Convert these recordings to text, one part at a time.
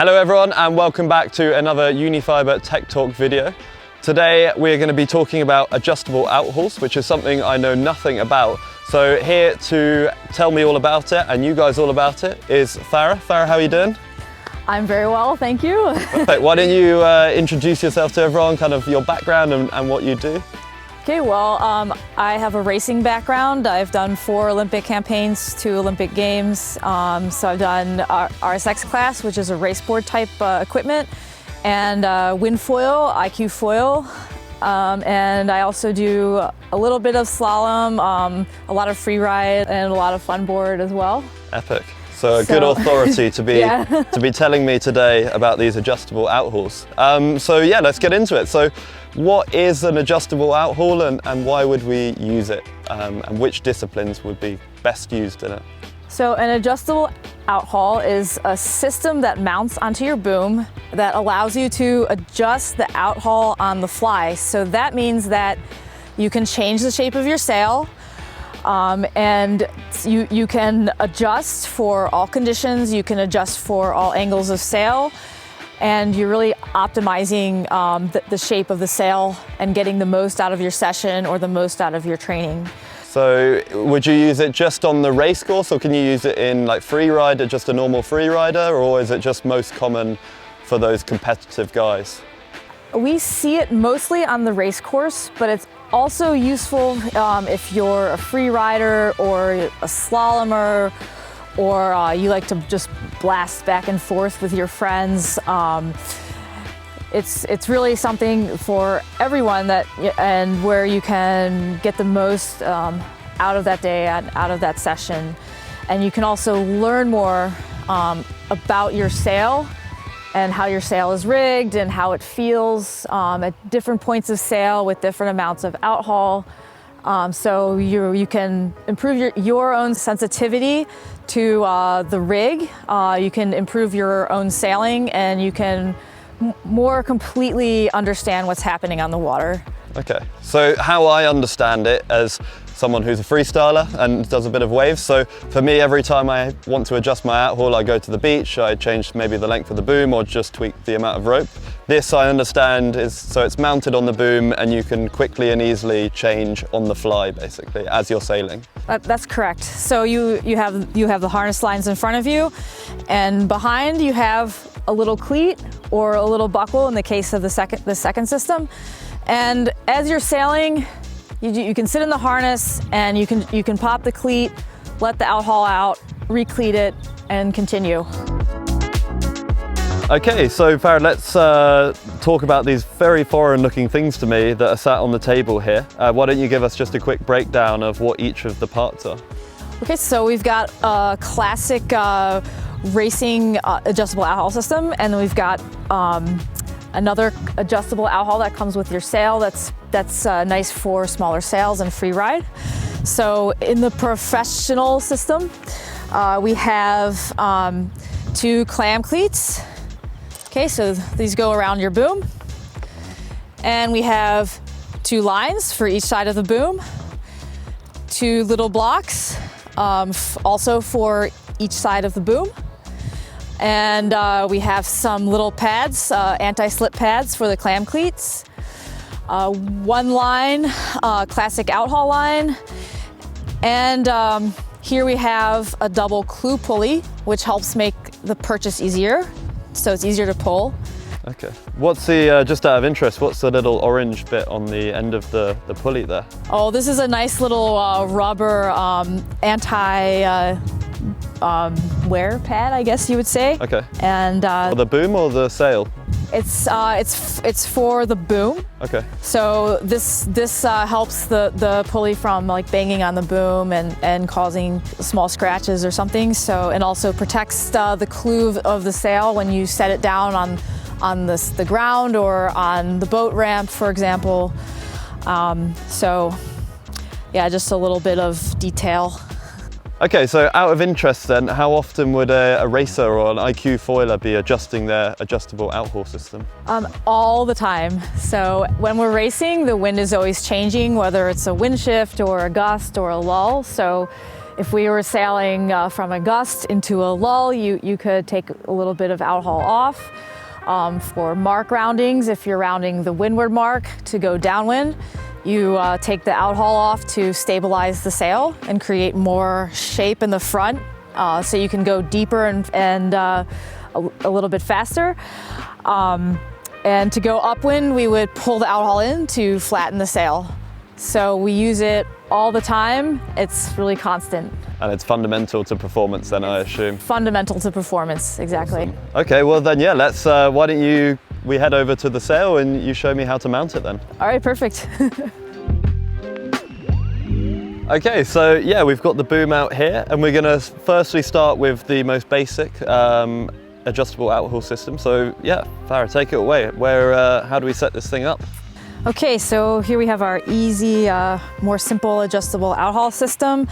Hello everyone and welcome back to another Unifiber Tech Talk video. Today we're going to be talking about adjustable outhauls, which is something I know nothing about. So here to tell me all about it and you guys all about it is Farah. Farah, how are you doing? I'm very well, thank you. Perfect. Why don't you introduce yourself to everyone, kind of your background and what you do? Okay, well, I have a racing background. I've done 4 Olympic campaigns, 2 Olympic Games. So I've done RSX class, which is a raceboard type equipment, and wind foil, IQ foil. And I also do a little bit of slalom, a lot of free ride, and a lot of fun board as well. Epic. So a good authority to be yeah. to be telling me today about these adjustable outhauls. So yeah, let's get into it. So what is an adjustable outhaul and why would we use it? And which disciplines would be best used in it? So an adjustable outhaul is a system that mounts onto your boom that allows you to adjust the outhaul on the fly. So that means that you can change the shape of your sail, and you can adjust for all conditions, you can adjust for all angles of sail, and you're really optimizing the shape of the sail and getting the most out of your session or the most out of your training. So would you use it just on the race course, or can you use it in like free ride, just a normal free rider, or is it just most common for those competitive guys? We see it mostly on the race course, but it's also useful if you're a free rider or a slalomer, or you like to just blast back and forth with your friends. It's really something for everyone and where you can get the most out of that day and out of that session. And you can also learn more about your sail and how your sail is rigged and how it feels at different points of sail with different amounts of outhaul. So you can improve your own sensitivity to the rig. You can improve your own sailing, and you can more completely understand what's happening on the water. Okay, so how I understand it as someone who's a freestyler and does a bit of waves. So for me, every time I want to adjust my outhaul, I go to the beach, I change maybe the length of the boom or just tweak the amount of rope. This I understand is, so it's mounted on the boom and you can quickly and easily change on the fly basically as you're sailing. That's correct. So you have the harness lines in front of you, and behind you have a little cleat or a little buckle in the case of the second system. And as you're sailing, you can sit in the harness and you can pop the cleat, let the outhaul out, recleat it, and continue. Okay, so Farah, let's talk about these very foreign looking things to me that are sat on the table here. Why don't you give us just a quick breakdown of what each of the parts are? Okay, so we've got a classic racing adjustable outhaul system, and we've got another adjustable outhaul that comes with your sail that's nice for smaller sails and free ride. So in the professional system, we have 2 clam cleats. Okay, so these go around your boom. And we have 2 lines for each side of the boom, 2 little blocks, also for each side of the boom. And we have some little pads, anti-slip pads for the clam cleats. 1 line, classic outhaul line. And here we have a double clue pulley, which helps make the purchase easier. So it's easier to pull. Okay. What's the, just out of interest, what's the little orange bit on the end of the pulley there? Oh, this is a nice little rubber wear pad, I guess you would say. Okay. And for the boom or the sail? It's for the boom. Okay. So this helps the pulley from like banging on the boom and causing small scratches or something. So, and also protects the clue of the sail when you set it down on the ground or on the boat ramp, for example. So yeah, just a little bit of detail. Okay, so out of interest then, how often would a racer or an IQ foiler be adjusting their adjustable outhaul system? All the time. So when we're racing, the wind is always changing, whether it's a wind shift or a gust or a lull. So if we were sailing from a gust into a lull, you could take a little bit of outhaul off. For mark roundings, if you're rounding the windward mark to go downwind, you take the outhaul off to stabilize the sail and create more shape in the front, so you can go deeper and a little bit faster. And to go upwind, we would pull the outhaul in to flatten the sail. So we use it all the time. It's really constant. And it's fundamental to performance then, I assume. Fundamental to performance, exactly. Awesome. Okay, well then, yeah, let's, why don't we head over to the sail and you show me how to mount it then. All right, perfect. Okay, so yeah, we've got the boom out here and we're gonna firstly start with the most basic adjustable outhaul system. So yeah, Farah, take it away. How do we set this thing up? Okay, so here we have our easy, more simple adjustable outhaul system.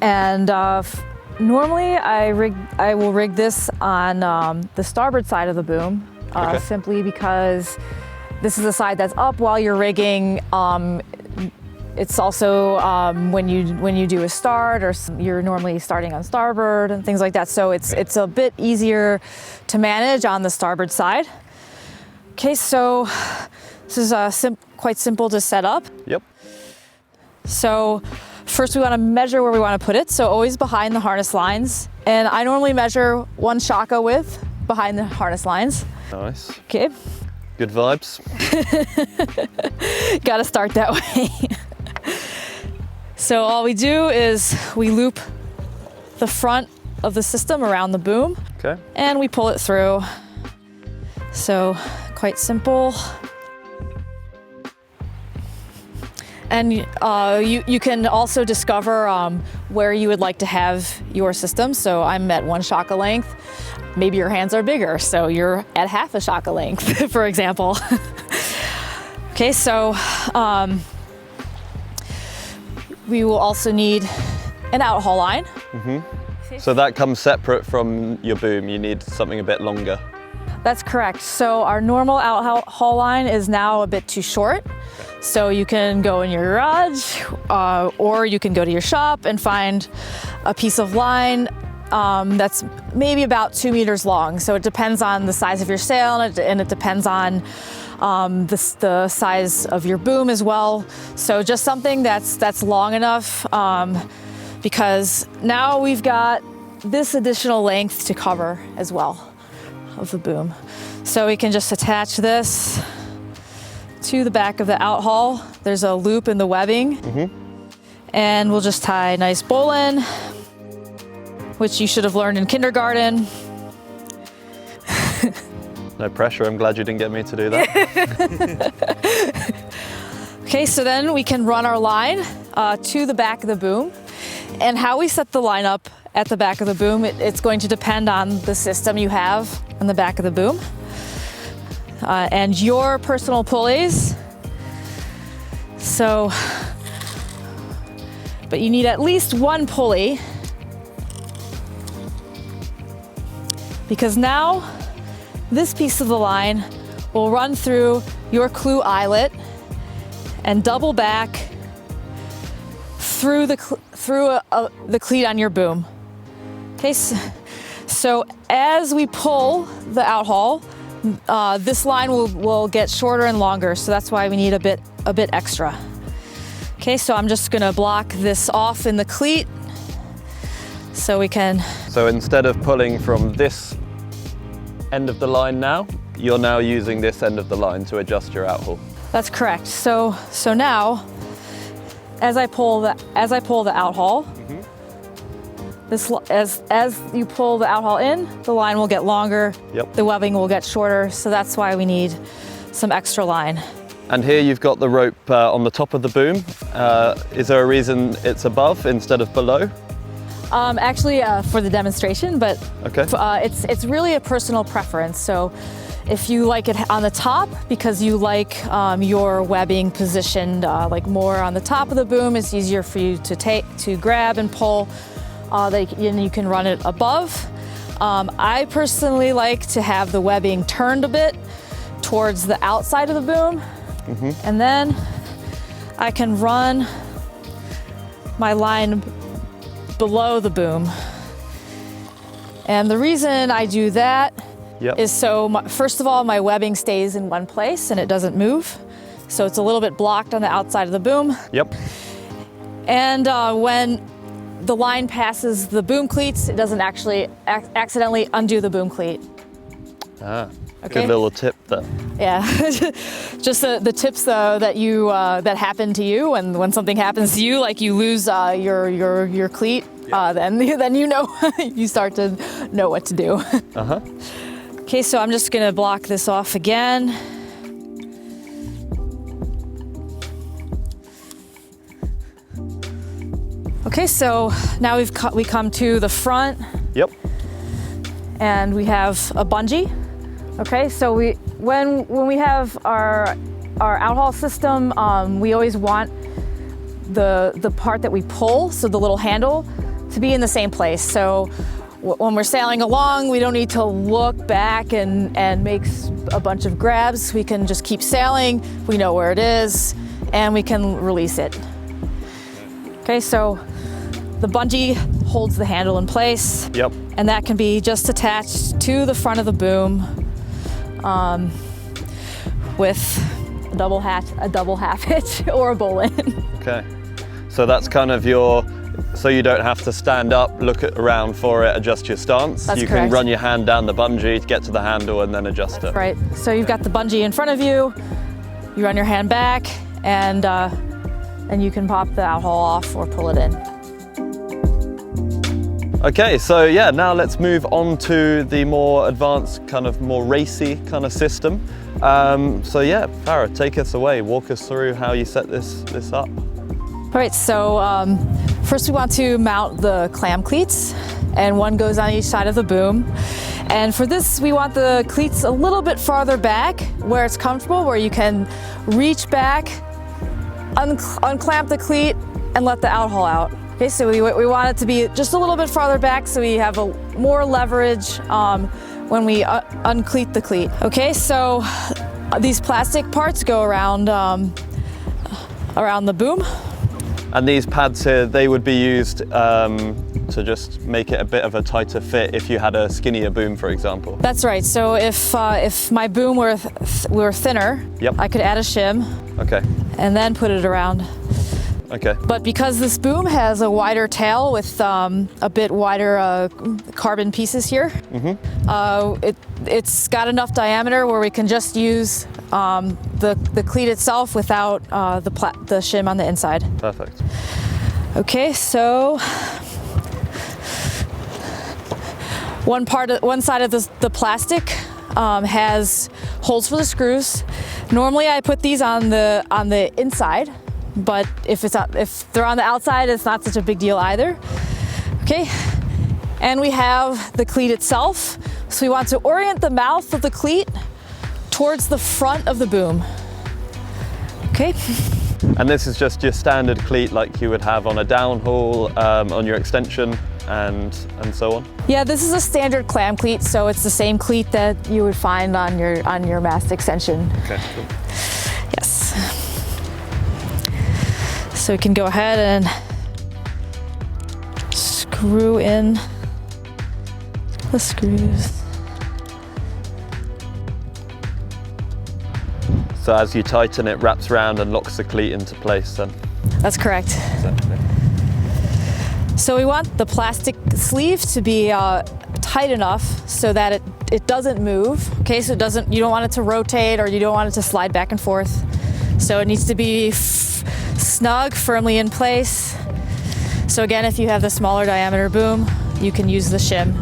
And normally I will rig this on the starboard side of the boom, Okay. simply because this is the side that's up while you're rigging. It's also when you do a start, or you're normally starting on starboard and things like that. So it's a bit easier to manage on the starboard side. Okay, so this is quite simple to set up. Yep. So first we want to measure where we want to put it. So always behind the harness lines. And I normally measure 1 shaka width behind the harness lines. Nice. Okay. Good vibes. Got to start that way. So all we do is we loop the front of the system around the boom. Okay. And we pull it through. So quite simple. And you can also discover where you would like to have your system. So I'm at 1 shaka length. Maybe your hands are bigger, so you're at half a shaka length, for example. Okay, so we will also need an outhaul line. Mm-hmm. So that comes separate from your boom. You need something a bit longer. That's correct. So our normal outhaul line is now a bit too short. So you can go in your garage or you can go to your shop and find a piece of line that's maybe about 2 meters long. So it depends on the size of your sail and it depends on the size of your boom as well. So just something that's long enough, because now we've got this additional length to cover as well of the boom. So we can just attach this to the back of the outhaul. There's a loop in the webbing. Mm-hmm. And we'll just tie a nice bowline, which you should have learned in kindergarten. No pressure, I'm glad you didn't get me to do that. Okay, so then we can run our line to the back of the boom. And how we set the line up at the back of the boom, it's going to depend on the system you have on the back of the boom. And your personal pulleys. So, but you need at least 1 pulley, because now this piece of the line will run through your clew eyelet and double back through the cleat on your boom. Okay, so as we pull the outhaul, this line will get shorter and longer, so that's why we need a bit extra. Okay, so I'm just gonna block this off in the cleat so we can. So instead of pulling from this end of the line now, you're now using this end of the line to adjust your outhaul. That's correct. So now, as I pull the outhaul, Mm-hmm. as you pull the outhaul in, the line will get longer. Yep. The webbing will get shorter. So that's why we need some extra line. And here you've got the rope on the top of the boom. Is there a reason it's above instead of below? Actually, for the demonstration, but Okay. it's really a personal preference. So if you like it on the top because you like your webbing positioned like more on the top of the boom, it's easier for you to grab and pull. And you can run it above. I personally like to have the webbing turned a bit towards the outside of the boom. Mm-hmm. And then I can run my line below the boom. And the reason I do that is so, first of all, my webbing stays in one place and it doesn't move. So it's a little bit blocked on the outside of the boom. Yep. And when the line passes the boom cleats, it doesn't actually accidentally undo the boom cleat. Ah, okay. Good little tip there. Yeah, just the tips though that you that happen to you, and when something happens to you, like you lose your cleat, then you know you start to know what to do. Uh-huh. Okay, so I'm just gonna block this off again. Okay, so now we come to the front. Yep. And we have a bungee. Okay, so when we have our Outhaul system, we always want the part that we pull, so the little handle, to be in the same place. So when we're sailing along, we don't need to look back and make a bunch of grabs. We can just keep sailing. We know where it is, and we can release it. Okay, so the bungee holds the handle in place. Yep. And that can be just attached to the front of the boom with a double half hitch or a bowline. Okay. So that's kind of so you don't have to stand up, look around for it, adjust your stance. That's you correct. can run your hand down the bungee to get to the handle and then adjust it. Right. So you've got the bungee in front of you, you run your hand back, and you can pop the Outhaul off or pull it in. Okay, so yeah, now let's move on to the more advanced, kind of more racy kind of system. So yeah, Farah, take us away. Walk us through how you set this up. All right, so first we want to mount the clam cleats, and one goes on each side of the boom. And for this, we want the cleats a little bit farther back where it's comfortable, where you can reach back, unclamp the cleat, and let the Outhaul out. Okay, so we want it to be just a little bit farther back so we have more leverage when we uncleat the cleat. Okay, so these plastic parts go around the boom. And these pads here, they would be used to just make it a bit of a tighter fit if you had a skinnier boom, for example. That's right. So if my boom were thinner, I could add a shim. Okay. And then put it around. Okay. But because this boom has a wider tail with a bit wider carbon pieces here, it's got enough diameter where we can just use the cleat itself without the shim on the inside. Perfect. Okay, so one side of the plastic has holes for the screws. Normally I put these on the inside, but if they're on the outside, it's not such a big deal either. Okay, and we have the cleat itself. So we want to orient the mouth of the cleat towards the front of the boom. Okay. And this is just your standard cleat like you would have on a downhaul, on your extension, and so on? Yeah, this is a standard clam cleat, so it's the same cleat that you would find on your mast extension. Okay, cool. Yes. So we can go ahead and screw in the screws. So as you tighten, it wraps around and locks the cleat into place then? That's correct. Exactly. So we want the plastic sleeve to be tight enough so that it doesn't move. Okay, so you don't want it to rotate or you don't want it to slide back and forth. So it needs to be snug, firmly in place. So again, if you have the smaller diameter boom, you can use the shim.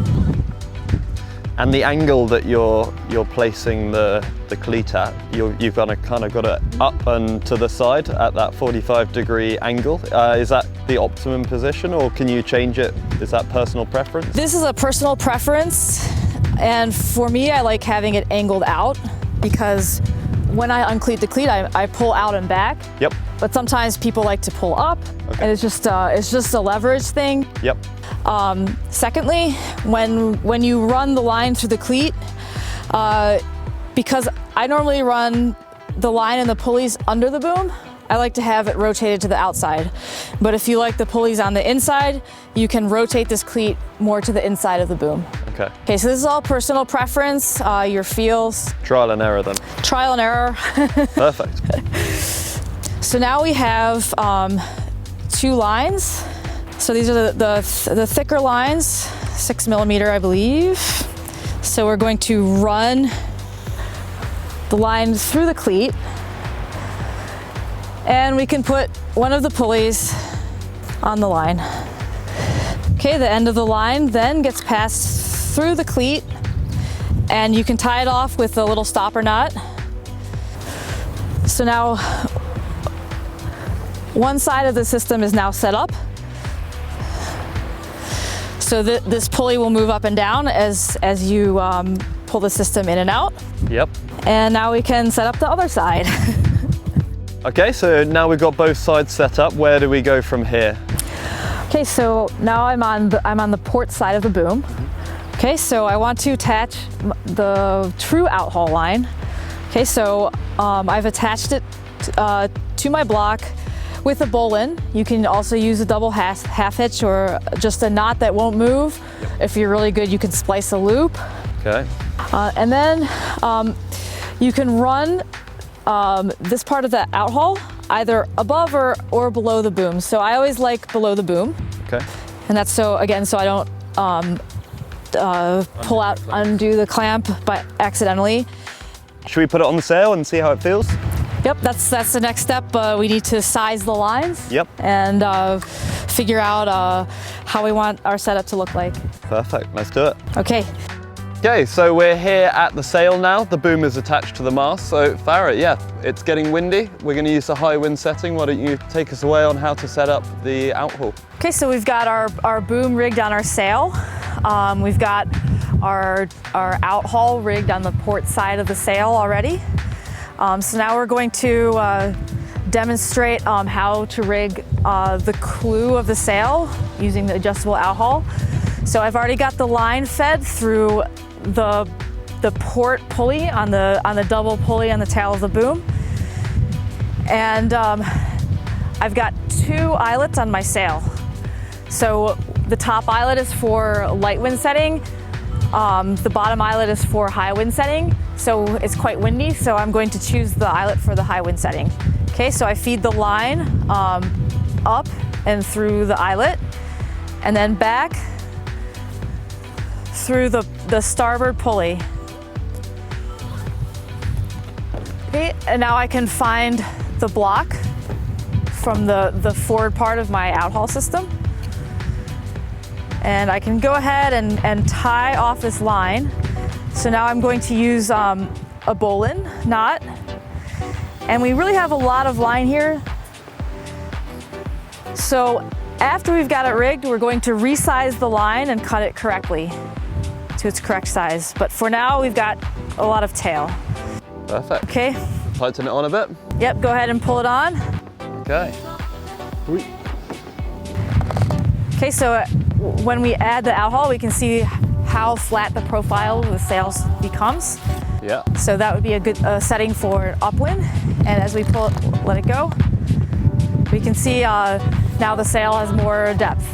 And the angle that you're placing the cleat at, you've kind of got it up and to the side at that 45-degree angle. Is that the optimum position, or can you change it? Is that personal preference? This is a personal preference, and for me, I like having it angled out because when I uncleat the cleat, I pull out and back. Yep. But sometimes people like to pull up, and it's just a leverage thing. Yep. Secondly, when you run the line through the cleat, because I normally run the line and the pulleys under the boom, I like to have it rotated to the outside. But if you like the pulleys on the inside, you can rotate this cleat more to the inside of the boom. Okay. Okay, so this is all personal preference, your feels. Trial and error then. Trial and error. Perfect. So now we have 2 lines. So these are the thicker lines, 6 millimeter, I believe. So we're going to run the line through the cleat, and we can put one of the pulleys on the line. Okay, the end of the line then gets passed through the cleat, and you can tie it off with a little stopper knot. So now one side of the system is now set up. So this pulley will move up and down as you pull the system in and out. Yep. And now we can set up the other side. Okay, so now we've got both sides set up. Where do we go from here? Okay, so now I'm on the port side of the boom. Okay, so I want to attach the true Outhaul line. Okay, so I've attached it to my block with a bowline. You can also use a double half hitch or just a knot that won't move. If you're really good, you can splice a loop. Okay. And then you can run this part of the Outhaul either above or below the boom. So I always like below the boom. Okay. And that's so I don't undo the clamp by accidentally. Should we put it on the sail and see how it feels? Yep, that's the next step. We need to size the lines. Yep. And figure out how we want our setup to look like. Perfect, let's do it. Okay. Okay, so we're here at the sail now. The boom is attached to the mast. So Farah, yeah, it's getting windy. We're going to use the high wind setting. Why don't you take us away on how to set up the Outhaul? Okay, so we've got our boom rigged on our sail. We've got our Outhaul rigged on the port side of the sail already. So now we're going to demonstrate how to rig the clew of the sail using the adjustable Outhaul. So I've already got the line fed through the port pulley on the double pulley on the tail of the boom, and I've got 2 eyelets on my sail. So the top eyelet is for light wind setting. The bottom eyelet is for high wind setting. So it's quite windy, so I'm going to choose the eyelet for the high wind setting. Okay, so I feed the line up and through the eyelet, and then back through the starboard pulley. Okay, and now I can find the block from the forward part of my Outhaul system. And I can go ahead and tie off this line. So now I'm going to use a bowline knot. And we really have a lot of line here. So after we've got it rigged, we're going to resize the line and cut it correctly to its correct size. But for now, we've got a lot of tail. Perfect. Okay. Tighten it on a bit. Yep, go ahead and pull it on. Okay. Okay, so when we add the Outhaul, we can see how flat the profile of the sails becomes. Yeah. So that would be a good setting for upwind. And as we pull it, let it go, we can see now the sail has more depth.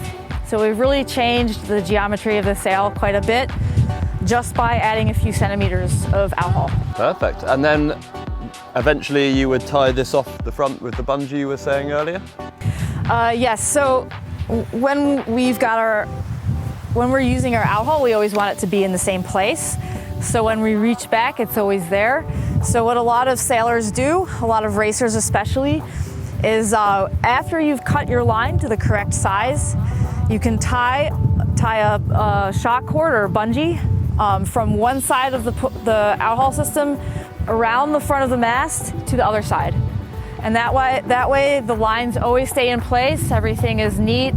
So we've really changed the geometry of the sail quite a bit just by adding a few centimeters of Outhaul. Perfect. And then eventually you would tie this off the front with the bungee you were saying earlier? Yes, so when we're using our Outhaul, we always want it to be in the same place. So when we reach back, it's always there. So what a lot of sailors do, a lot of racers especially, is after you've cut your line to the correct size, you can tie a shock cord or a bungee from one side of the Outhaul system around the front of the mast to the other side. And that way the lines always stay in place, everything is neat,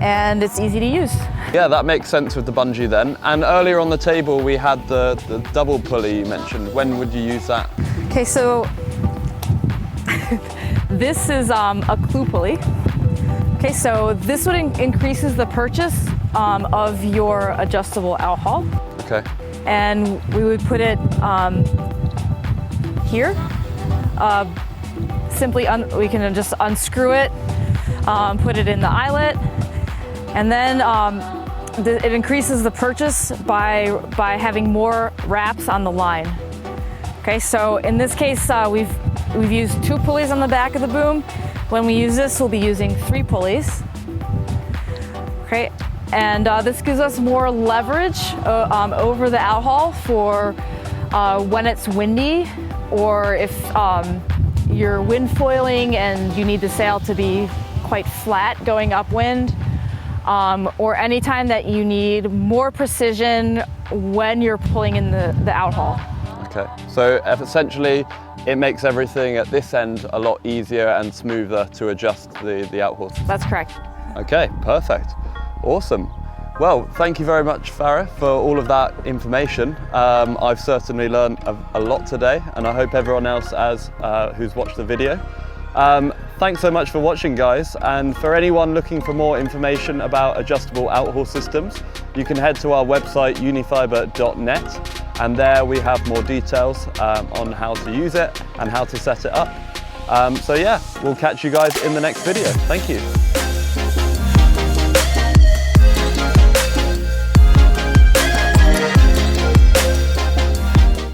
and it's easy to use. Yeah, that makes sense with the bungee then. And earlier on the table we had the double pulley you mentioned. When would you use that? Okay, so this is a clew pulley. Okay, so this would increases the purchase of your adjustable Outhaul. Okay. And we would put it here, simply we can just unscrew it, put it in the eyelet, and then it increases the purchase by having more wraps on the line. Okay, so in this case, we've used 2 pulleys on the back of the boom. When we use this, we'll be using 3 pulleys. Okay, and this gives us more leverage over the outhaul for when it's windy, or if you're wind foiling and you need the sail to be quite flat going upwind, or anytime that you need more precision when you're pulling in the outhaul. Okay, so essentially it makes everything at this end a lot easier and smoother to adjust the outhaul. That's correct. Okay, perfect. Awesome. Well, thank you very much, Farah, for all of that information. I've certainly learned a lot today, and I hope everyone else has who's watched the video. Thanks so much for watching, guys, and for anyone looking for more information about adjustable outhaul systems, you can head to our website unifiber.net, and there we have more details on how to use it and how to set it up. So yeah, we'll catch you guys in the next video. Thank you.